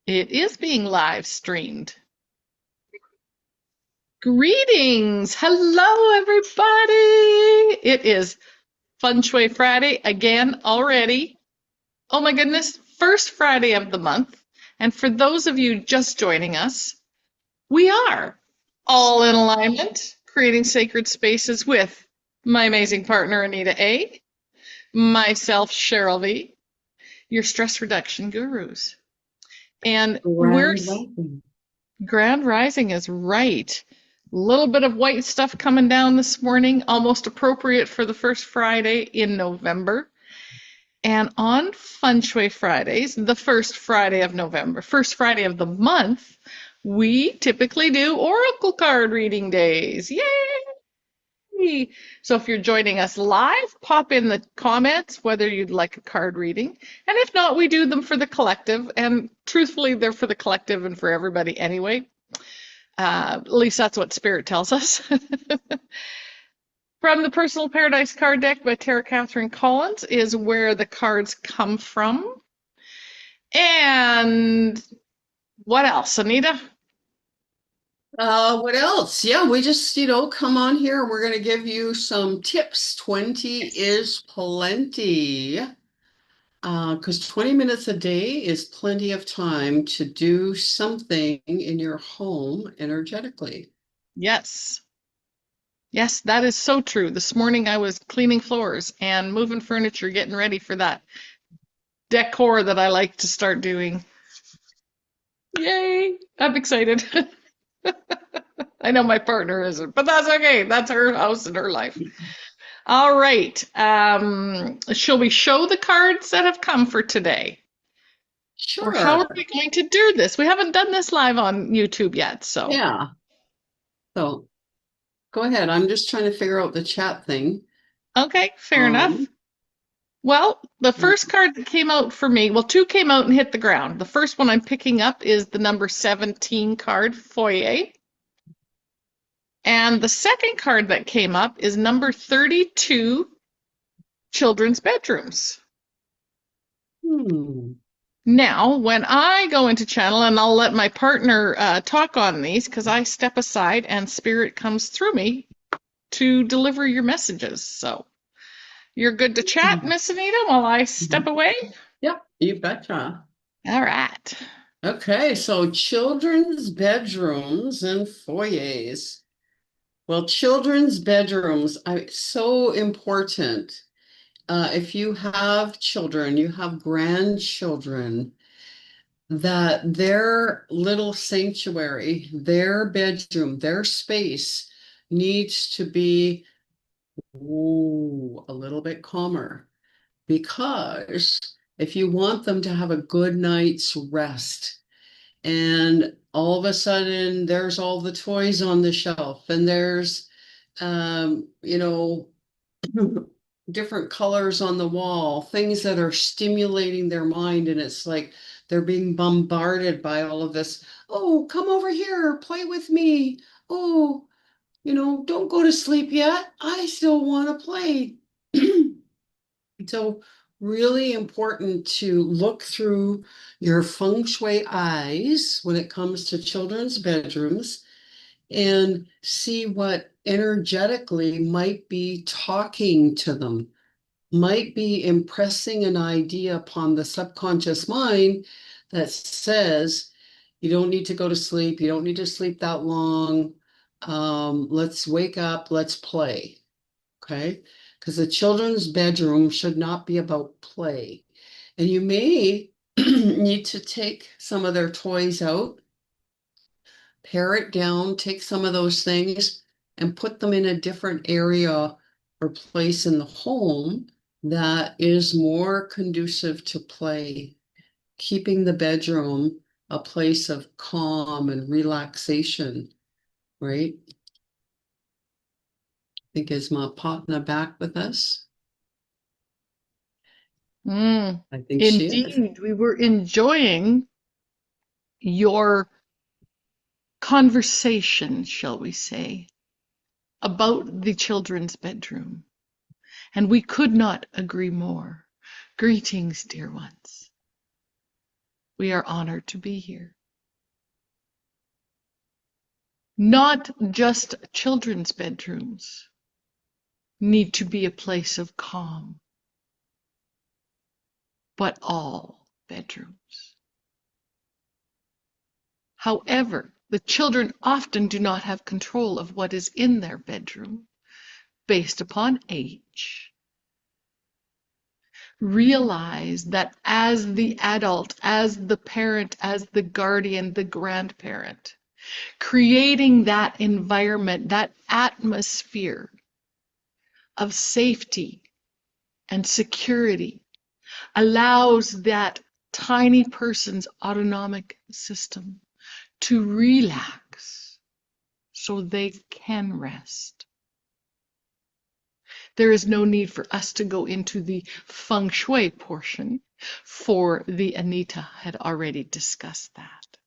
It is being live streamed. Greetings. Hello, everybody. It is Feng Shui Friday again already. Oh my goodness, first Friday of the month. And for those of you just joining us, we are all in alignment, creating sacred spaces with my amazing partner, Anita A, myself, Cheryl V, your stress reduction gurus. And we're Grand Rising. Grand Rising is right. A little bit of white stuff coming down this morning, almost appropriate for the first Friday in November. And on Feng Shui Fridays, the first Friday of November, first Friday of the month, we typically do oracle card reading days. Yay! So if you're joining us live, pop in the comments whether you'd like a card reading. And if not, we do them for the collective. And truthfully, they're for the collective and for everybody anyway. At least that's what Spirit tells us. From the Personal Paradise card deck by Tara Catherine Collins is where the cards come from. And what else, Anita? What else? Yeah, we just, come on here. We're going to give you some tips. 20 is plenty. Because 20 minutes a day is plenty of time to do something in your home energetically. Yes. Yes, that is so true. This morning I was cleaning floors and moving furniture, getting ready for that decor that I like to start doing. Yay! I'm excited. I know my partner isn't, but that's okay. That's her house and her life. All right. Shall we show the cards that have come for today? Or how are Sure. we going to do this? We haven't done this live on YouTube yet, so. Yeah. So go ahead. I'm just trying to figure out the chat thing. Okay, fair enough. Um, Well, the first card that came out for me, well, two came out and hit the ground. The first one I'm picking up is the number 17 card, Foyer. And the second card that came up is number 32, Children's Bedrooms. hmm. Now, when I go into channel, and I'll let my partner talk on these because I step aside and spirit comes through me to deliver your messages. So you're good to chat, Miss Anita, while I step away? Yep, you betcha. All right. Okay, so children's bedrooms and foyers. Well, children's bedrooms are so important. If you have children, you have grandchildren, that their little sanctuary, their bedroom, their space needs to be a little bit calmer. Because if you want them to have a good night's rest, and all of a sudden there's all the toys on the shelf, and there's um, you know, different colors on the wall, things that are stimulating their mind, and it's like they're being bombarded by all of this. Oh, come over here, play with me. Oh, don't go to sleep yet. I still want to play. So really important to look through your feng shui eyes when it comes to children's bedrooms and see what energetically might be talking to them, might be impressing an idea upon the subconscious mind that says, you don't need to go to sleep, you don't need to sleep that long. Let's wake up, let's play. Okay, because the children's bedroom should not be about play. And you may need to take some of their toys out, pare it down, take some of those things and put them in a different area or place in the home that is more conducive to play, keeping the bedroom a place of calm and relaxation, right? I think is my partner back with us? Mm, I think she is. indeed, we were enjoying your conversation, shall we say, about the children's bedroom. And we could not agree more. Greetings, dear ones. We are honored to be here. Not just children's bedrooms need to be a place of calm, but all bedrooms. However, the children often do not have control of what is in their bedroom based upon age. Realize that as the adult, as the parent, as the guardian, the grandparent, creating that environment, that atmosphere of safety and security allows that tiny person's autonomic system to relax so they can rest. There is no need for us to go into the Feng Shui portion, for the Anita had already discussed that.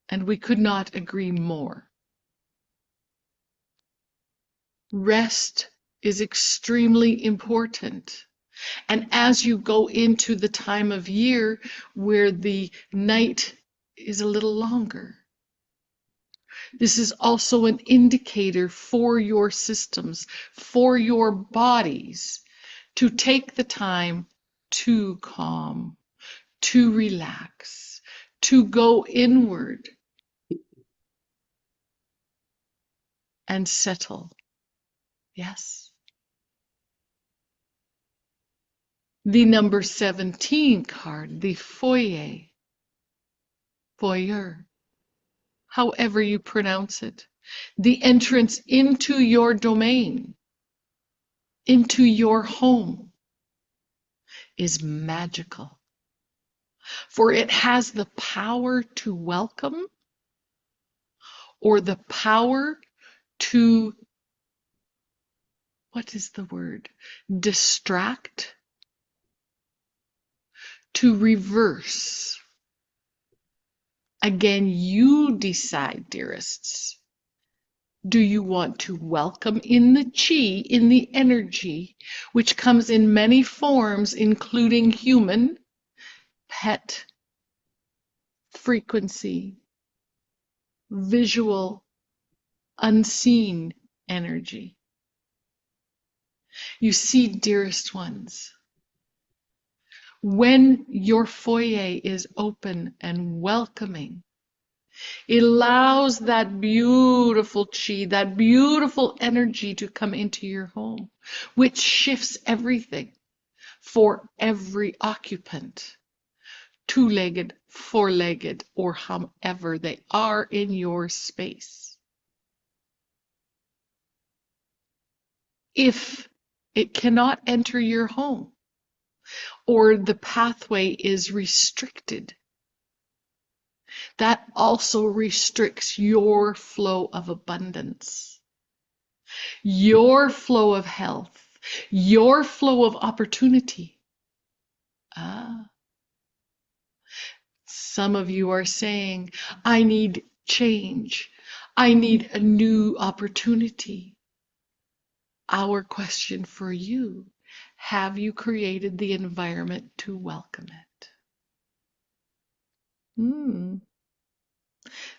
And we could not agree more. Rest is extremely important. And as you go into the time of year where the night is a little longer, this is also an indicator for your systems, for your bodies, to take the time to calm, to relax, to go inward and settle. Yes. The number 17 card, the foyer, foyer, however you pronounce it, the entrance into your domain, into your home, is magical. For it has the power to welcome or the power to, what is the word? Distract, to reverse. Again, you decide, dearests. Do you want to welcome in the chi, in the energy, which comes in many forms, including human, pet, frequency, visual, unseen energy? You see, dearest ones, when your foyer is open and welcoming, it allows that beautiful chi, that beautiful energy to come into your home, which shifts everything for every occupant, two-legged, four-legged, or however they are in your space. If it cannot enter your home, or the pathway is restricted, that also restricts your flow of abundance, your flow of health, your flow of opportunity. Some of you are saying, I need change. I need a new opportunity. Our question for you, have you created the environment to welcome it?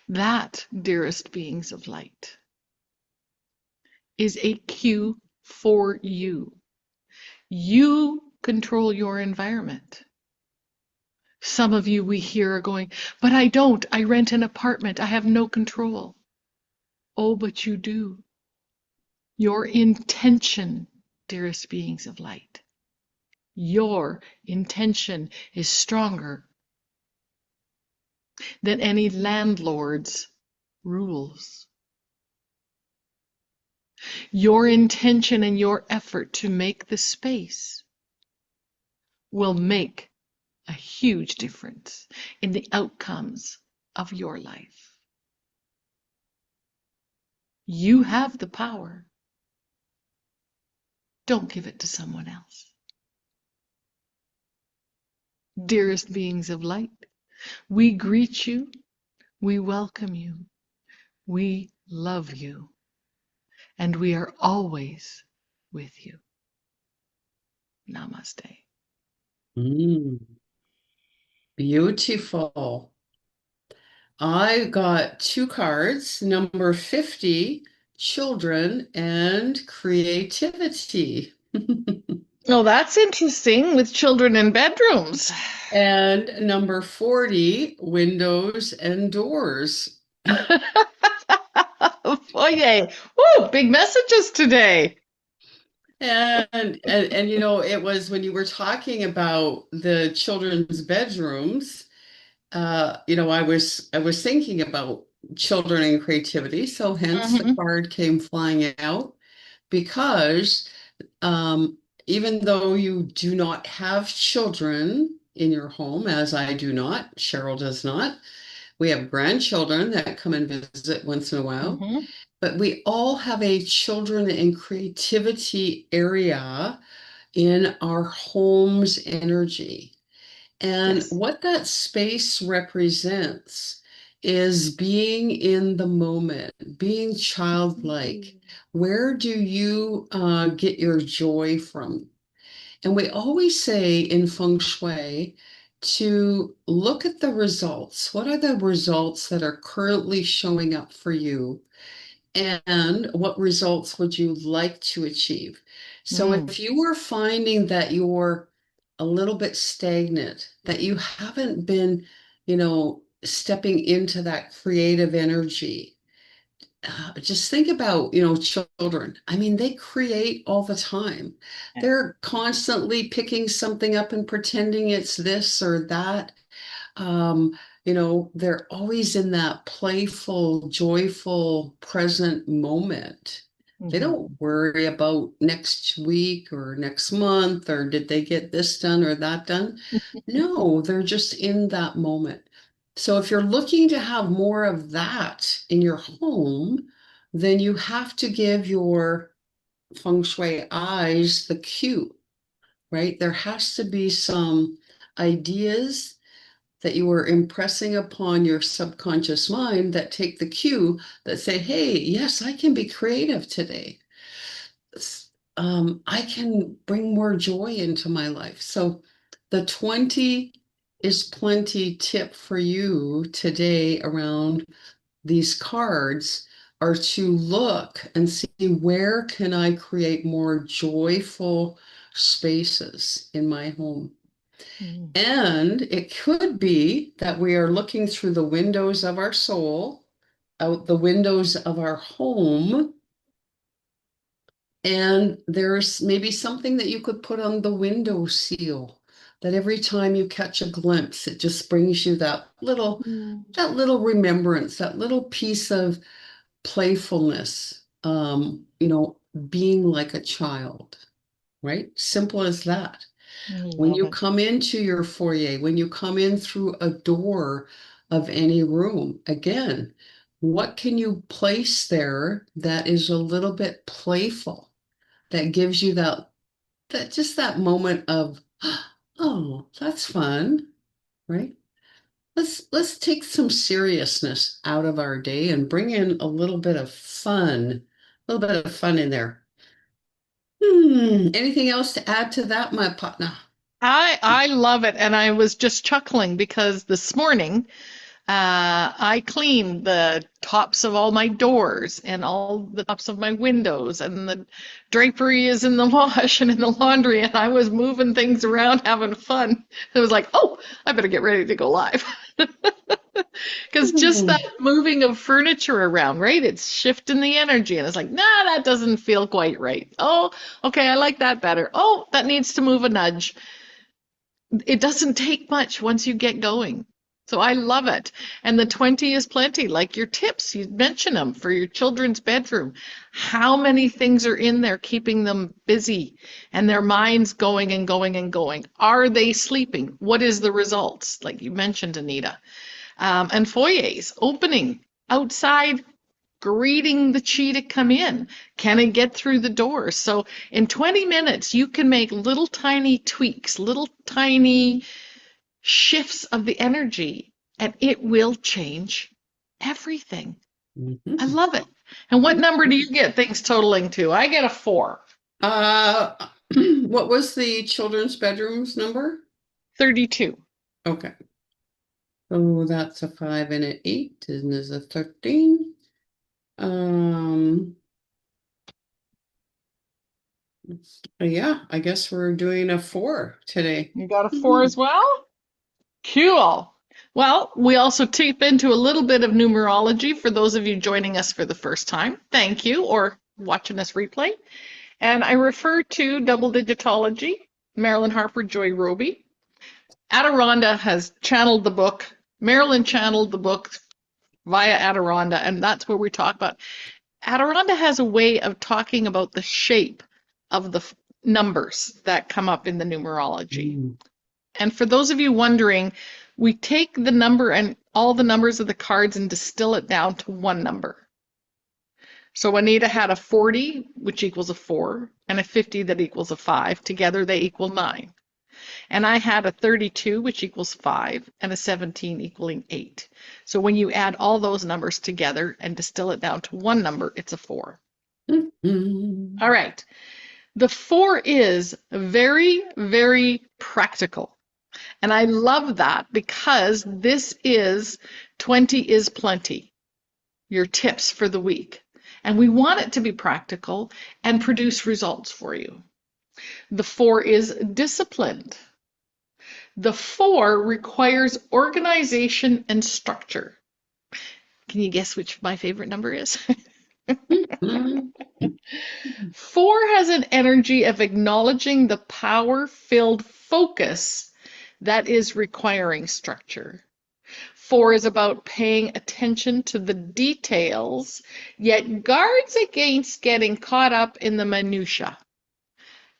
That, dearest beings of light, is a cue for you. You control your environment. Some of you we hear are going, but I don't. I rent an apartment. I have no control. Oh, but you do. Your intention, dearest beings of light, your intention is stronger than any landlord's rules. Your intention and your effort to make the space will make a huge difference in the outcomes of your life. You have the power. Don't give it to someone else. Dearest beings of light, we greet you, we welcome you, we love you, and we are always with you. Namaste. Mm. Beautiful. I got two cards, number 50, children and creativity. Oh, that's interesting with children in bedrooms. And number 40, windows and doors. Foyer. Woo, big messages today. And you know, it was when you were talking about the children's bedrooms, you know, I was thinking about children and creativity, so hence the Hmm. card came flying out because um, even though you do not have children in your home, as I do not, Cheryl does not, we have grandchildren that come and visit once in a while, Hmm. but we all have a children and creativity area in our home's energy. And Yes. what that space represents is being in the moment, being childlike. Mhm. Where do you get your joy from? And we always say in Feng Shui to look at the results. What are the results that are currently showing up for you? And what results would you like to achieve? So Mm. if you were finding that you're a little bit stagnant, that you haven't been, you know, stepping into that creative energy, just think about, you know, children. I mean, they create all the time. Yeah. They're constantly picking something up and pretending it's this or that. Um, you know, they're always in that playful, joyful, present moment. They don't Hmm. worry about next week or next month or did they get this done or that done? No, they're just in that moment. So if you're looking to have more of that in your home, then you have to give your feng shui eyes the cue, right? There has to be some ideas that you are impressing upon your subconscious mind that take the cue that say, hey, yes, I can be creative today. I can bring more joy into my life. So the 20 is plenty tip for you today around these cards are to look and see where can I create more joyful spaces in my home. Mm. And it could be that we are looking through the windows of our soul, out the windows of our home, and there's maybe something that you could put on the window seal that every time you catch a glimpse, it just brings you Mm. that little remembrance, that little piece of playfulness, you know, being like a child, right? Simple as that. I When love you it. come into your foyer, when you come in through a door of any room, again, what can you place there that is a little bit playful, that gives you that just that moment of, oh, that's fun, right? Let's take some seriousness out of our day and bring in a little bit of fun in there. Anything else to add to that, my partner? I love it, and I was just chuckling because this morning I cleaned the tops of all my doors and all the tops of my windows, and the drapery is in the wash and in the laundry, and I was moving things around, having fun. It was like, oh, I better get ready to go live. Because just that Hmm. moving of furniture around, right? It's shifting the energy, and it's like, nah, that doesn't feel quite right. Oh, okay, I like that better. Oh, that needs to move a nudge. It doesn't take much once you get going. So I love it. And the 20 is plenty, like your tips, you mention them for your children's bedroom. How many things are in there keeping them busy and their minds going and going and going? Are they sleeping? What is the results? Like you mentioned, Anita. And foyers, opening outside, greeting the chi to come in. Can it get through the door? So in 20 minutes, you can make little tiny tweaks, little tiny shifts of the energy, and it will change everything. I Mhm. love it. And what number do you get things totaling to? I get a 4. Uh, what was the children's bedrooms number? 32. Okay. Oh, that's a 5 and an 8, and is a 13. Um, yeah, I guess we're doing a 4 today. You got a 4 as well? Cool. Well, we also tap into a little bit of numerology for those of you joining us for the first time. Thank you, or watching us replay. And I refer to double digitology, Marilyn Harper, Joy Roby. Adironda has channeled the book. Marilyn channeled the book via Adironda, and that's where we talk about. Adironda has a way of talking about the shape of the numbers that come up in the numerology. Mm. And for those of you wondering, we take the number and all the numbers of the cards and distill it down to one number. So Anita had a 40, which equals a 4, and a 50 that equals a 5. Together they equal 9. And I had a 32, which equals 5, and a 17 equaling 8. So when you add all those numbers together and distill it down to one number, it's a 4. Mhm. All right. The 4 is very, very practical. And I love that because this is 20 is plenty, your tips for the week. And we want it to be practical and produce results for you. The 4 is disciplined. The 4 requires organization and structure. Can you guess which my favorite number is? Mhm. 4 has an energy of acknowledging the power-filled focus that is requiring structure. 4 is about paying attention to the details, yet guards against getting caught up in the minutia.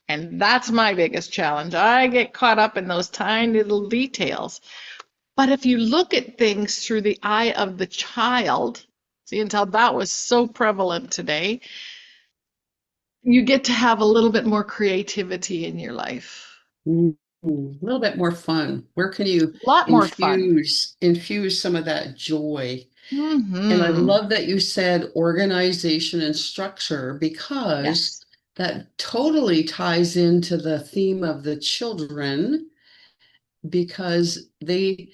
And that's my biggest challenge. I get caught up in those tiny little details. But if you look at things through the eye of the child, see, until that was so prevalent today, you get to have a little bit more creativity in your life. Mm. A little bit more fun. Where can you A lot more fun. infuse some of that joy? And I Hmm. love that you said organization and structure because Yes. that totally ties into the theme of the children because they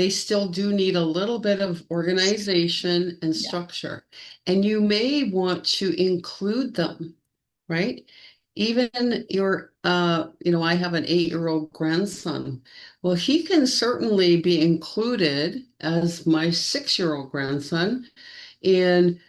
still do need a little bit of organization and Yeah. structure. And you may want to include them, right? Even I have an 8-year-old grandson. Well, he can certainly be included as my 6-year-old grandson in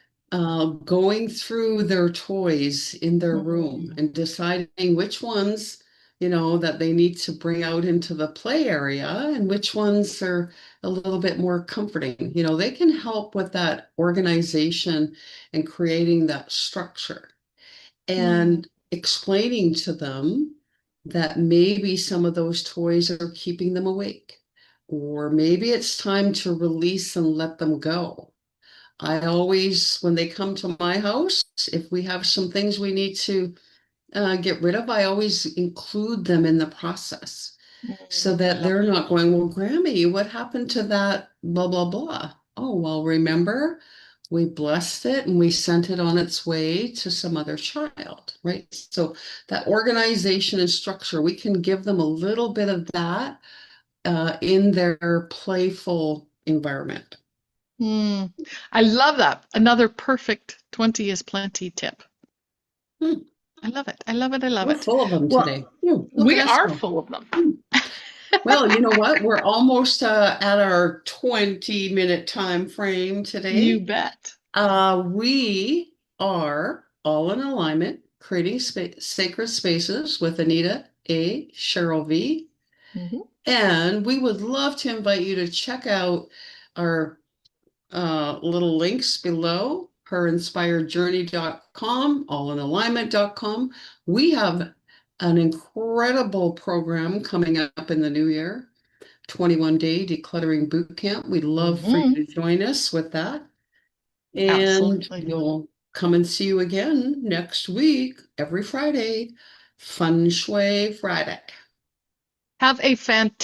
going through their toys in their room Mm. and deciding which ones, that they need to bring out into the play area and which ones are a little bit more comforting. They can help with that organization and creating that structure Mm. and explaining to them that maybe some of those toys are keeping them awake, or maybe it's time to release and let them go. I always, when they come to my house, if we have some things we need to get rid of, I always include them in the process so I that love they're it. not going, well, Grammy, what happened to that blah, blah, blah? Oh, well, remember, we blessed it and we sent it on its way to some other child, right? So that organization and structure, we can give them a little bit of that in their playful environment. Mm. I love that. Another perfect 20 is plenty tip. Hmm. I love it. I love it. I love We're it. full of them Well, today. Look at we us are go. full of them. Hmm. Well, you know what? We're almost at our 20-minute time frame You today. bet. We are all in alignment, creating sacred spaces with Anita A, Cheryl V, Hmm. and we would love to invite you to check out our little links below, herinspiredjourney.com, allinalignment.com. We have an incredible program coming up in the new year, 21-day decluttering boot camp. We'd love for you Hmm. to join us with that. And Absolutely. we'll come and see you again next week, every Friday, Feng Shui Friday. Have a fantastic